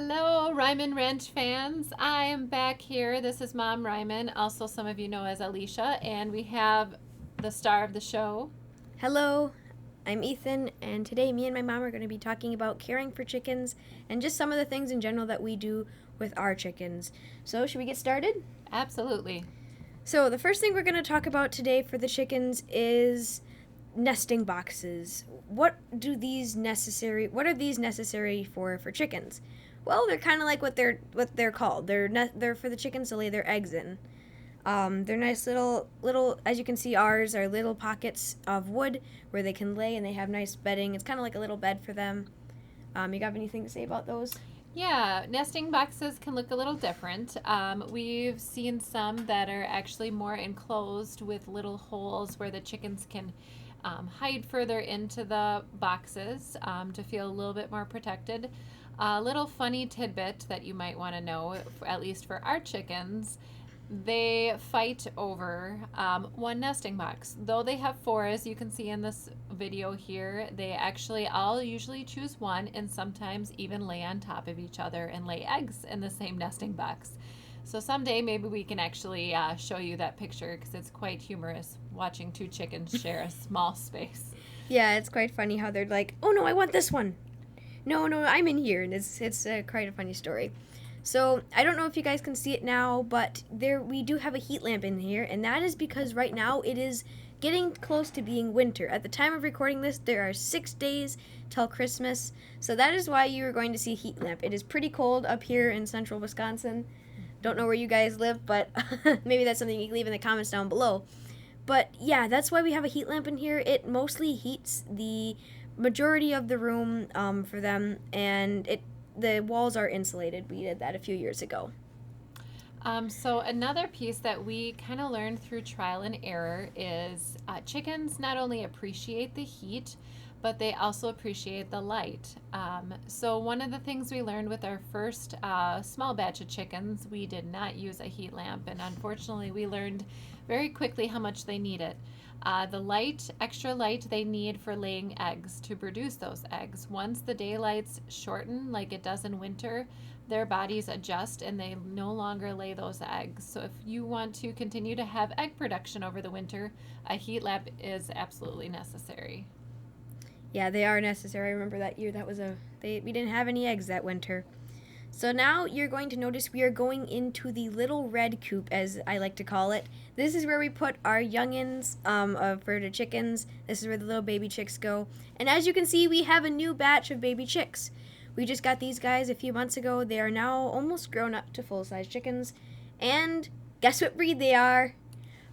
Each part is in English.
Hello, Reimann Ranch fans. I am back here. This is Mom Reimann, also some of you know as Alicia, and we have the star of the show. Hello, I'm Ethan, and today me and my mom are going to be talking about caring for chickens and just some of the things in general that we do with our chickens. So, should we get started? Absolutely. So, the first thing we're going to talk about today for the chickens is nesting boxes. What are these necessary for chickens? Well, they're kind of like what they're called. They're for the chickens to lay their eggs in. They're nice little, as you can see, ours are little pockets of wood where they can lay, and they have nice bedding. It's kind of like a little bed for them. You got anything to say about those? Yeah, nesting boxes can look a little different. We've seen some that are actually more enclosed with little holes where the chickens can hide further into the boxes to feel a little bit more protected. A little funny tidbit that you might want to know, at least for our chickens, they fight over one nesting box. Though they have four, as you can see in this video here, they actually all usually choose one and sometimes even lay on top of each other and lay eggs in the same nesting box. So someday maybe we can actually show you that picture because it's quite humorous watching two chickens share a small space. Yeah, it's quite funny how they're like, "Oh no, I want this one." No, no, I'm in here, and it's quite a funny story. So I don't know if you guys can see it now, but we do have a heat lamp in here, and that is because right now it is getting close to being winter. At the time of recording this, there are 6 days till Christmas, so that is why you are going to see a heat lamp. It is pretty cold up here in central Wisconsin. Don't know where you guys live, but maybe that's something you can leave in the comments down below. But yeah, that's why we have a heat lamp in here. It mostly heats the majority of the room for them, and the walls are insulated. We did that a few years ago. So another piece that we kind of learned through trial and error is chickens not only appreciate the heat, but they also appreciate the light. So one of the things we learned with our first small batch of chickens, we did not use a heat lamp, and unfortunately we learned very quickly how much they need it. Extra light they need for laying eggs to produce those eggs. Once the daylights shorten, like it does in winter, their bodies adjust and they no longer lay those eggs. So if you want to continue to have egg production over the winter, a heat lamp is absolutely necessary. Yeah, they are necessary. I remember that year we didn't have any eggs that winter. So now you're going to notice we are going into the little red coop, as I like to call it. This is where we put our youngins for the chickens. This is where the little baby chicks go. And as you can see, we have a new batch of baby chicks. We just got these guys a few months ago. They are now almost grown up to full-size chickens. And guess what breed they are?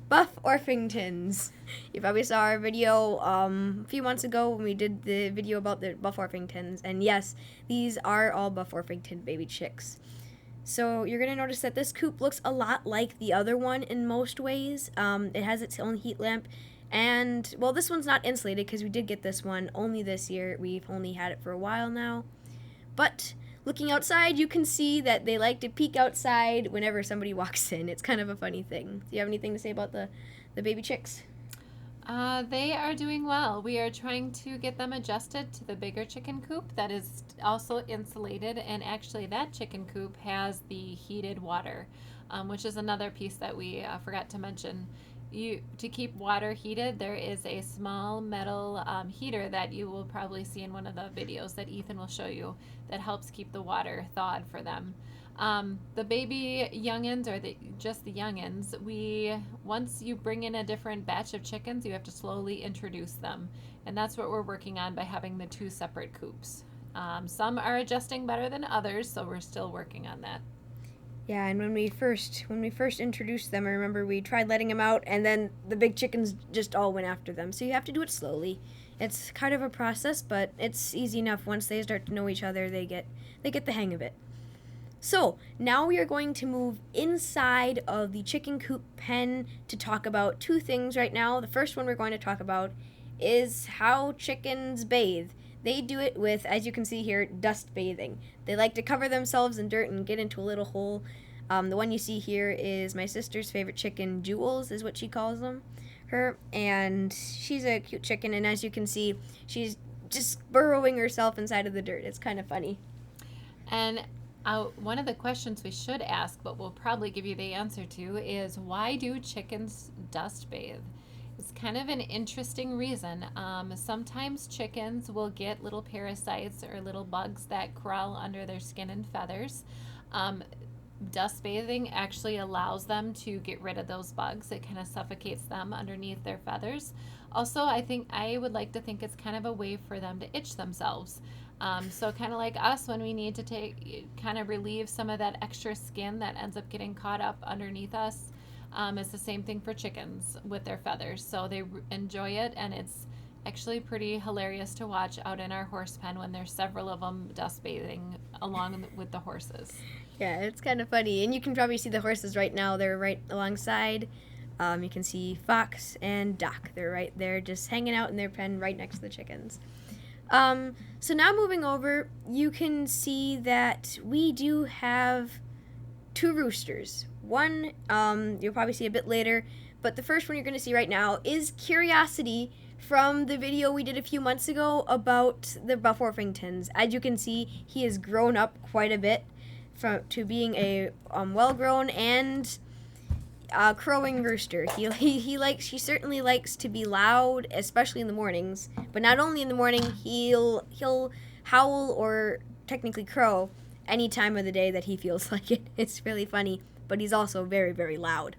Buff Orpingtons. You probably saw our video a few months ago when we did the video about the Buff Orpingtons. And yes, these are all Buff Orpington baby chicks. So you're going to notice that this coop looks a lot like the other one in most ways. It has its own heat lamp. And, well, this one's not insulated because we did get this one only this year. We've only had it for a while now. But looking outside, you can see that they like to peek outside whenever somebody walks in. It's kind of a funny thing. Do you have anything to say about the baby chicks? They are doing well. We are trying to get them adjusted to the bigger chicken coop that is also insulated, and actually that chicken coop has the heated water, which is another piece that we forgot to mention. To keep water heated, there is a small metal heater that you will probably see in one of the videos that Ethan will show you that helps keep the water thawed for them. The baby youngins, or just the youngins, once you bring in a different batch of chickens, you have to slowly introduce them, and that's what we're working on by having the two separate coops. Some are adjusting better than others, so we're still working on that. Yeah, and when we first introduced them, I remember we tried letting them out, and then the big chickens just all went after them. So you have to do it slowly. It's kind of a process, but it's easy enough. Once they start to know each other, they get the hang of it. So now we are going to move inside of the chicken coop pen to talk about two things right now. The first one we're going to talk about is how chickens bathe. They do it with, as you can see here, dust bathing. They like to cover themselves in dirt and get into a little hole. The one you see here is my sister's favorite chicken, Jules is what she calls her. And she's a cute chicken, and as you can see, she's just burrowing herself inside of the dirt. It's kind of funny. And One of the questions we should ask, but we'll probably give you the answer to, is why do chickens dust bathe? It's kind of an interesting reason. Sometimes chickens will get little parasites or little bugs that crawl under their skin and feathers. Um, Dust bathing actually allows them to get rid of those bugs. It kind of suffocates them underneath their feathers. Also, I would like to think it's kind of a way for them to itch themselves. So kind of like us when we need to kind of relieve some of that extra skin that ends up getting caught up underneath us. It's the same thing for chickens with their feathers. So they enjoy it, and it's actually pretty hilarious to watch out in our horse pen when there's several of them dust bathing along with the horses. Yeah, it's kind of funny. And you can probably see the horses right now. They're right alongside. You can see Fox and Doc. They're right there just hanging out in their pen right next to the chickens. So now moving over, you can see that we do have two roosters. One, you'll probably see a bit later, but the first one you're going to see right now is Curiosity from the video we did a few months ago about the Buff Orpingtons. As you can see, he has grown up quite a bit to being a well-grown and crowing rooster. He certainly likes to be loud, especially in the mornings. But not only in the morning, he'll howl or technically crow any time of the day that he feels like it. It's really funny, but he's also very, very loud.